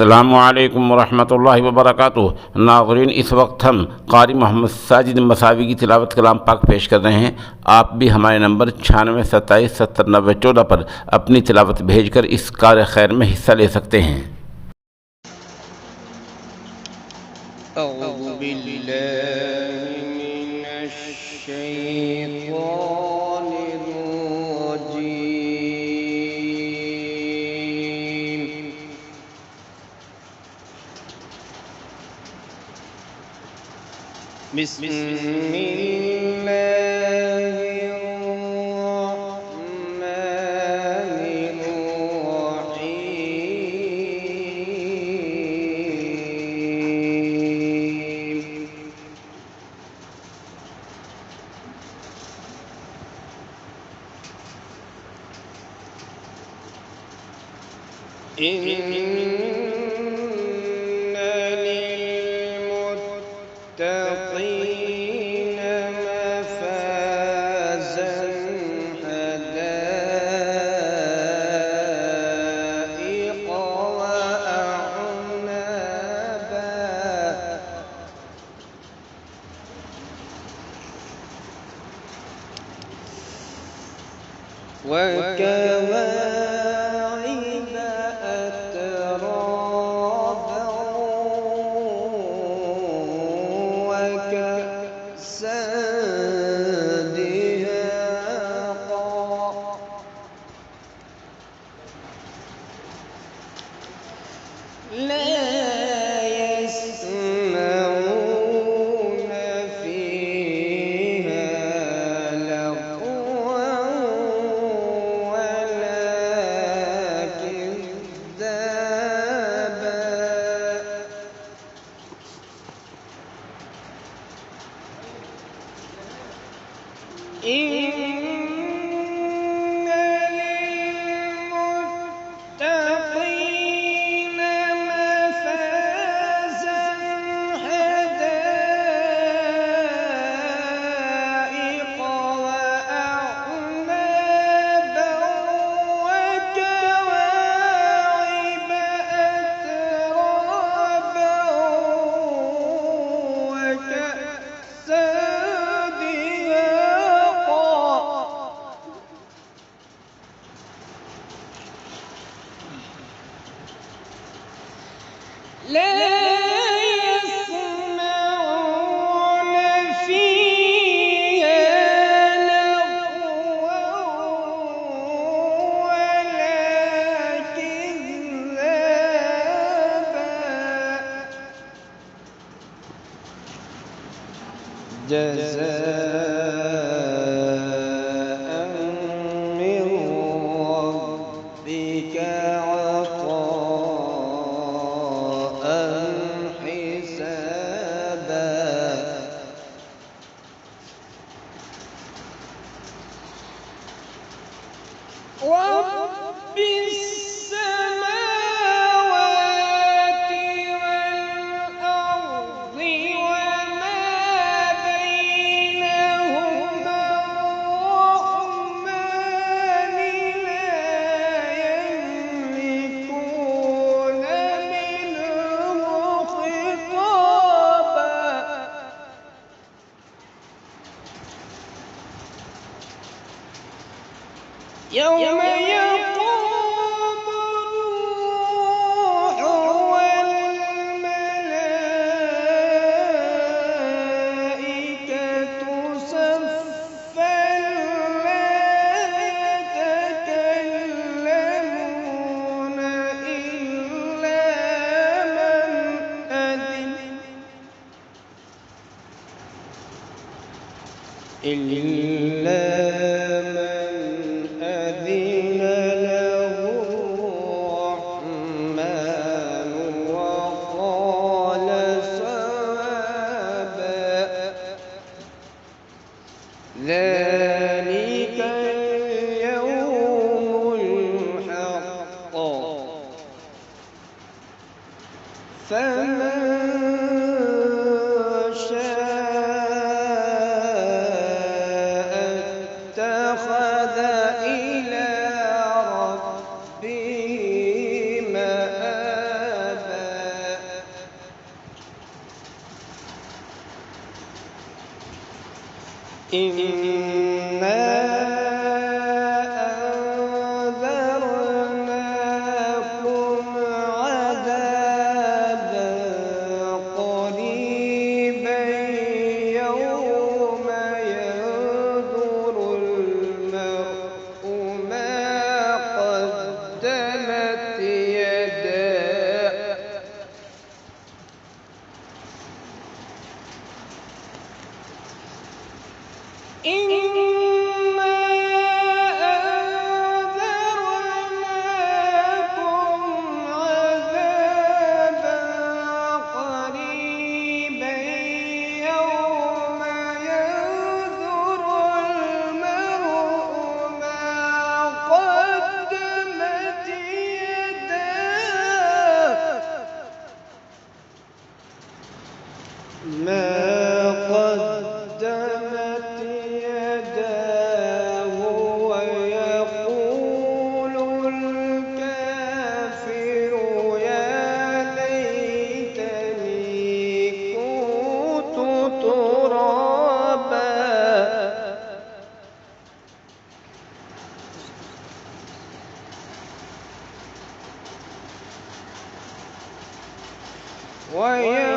अस्सलामु अलैकुम वरहमतुल्लाहि वबरकातुहू। नाज़रीन, इस वक्त हम क़ारी मोहम्मद साजिद मसावी की तिलावत कलाम पाक पेश कर रहे हैं। आप भी हमारे नंबर 96 27 70 90 14 पर अपनी तिलावत भेजकर इस कार खैर में हिस्सा ले सकते हैं। وكواعب أترابا وكأسا دهاقا لا يسمعون فيها لغوا جزاء من ربك عطاء حسابا رب السماوات والأرض وما بينهما الرحمن لا يملكون منه خطابا يوم يقوم الروح والملائكة صفا لا يتكلمون إلا من أذن له الرحمن وقال صوابا ذلك اليوم الحق فمن شاء اتخذ إلى ربه مآبا إنا أنذرناكم عذابا قريبا يوم ينظر المرء ما قدمت يداه إنا أنذرناكم عذابا قريبا يوم ينظر المرء ما قدمت يداه ويقول الكافر يا ليتني كنت ترابا ويقول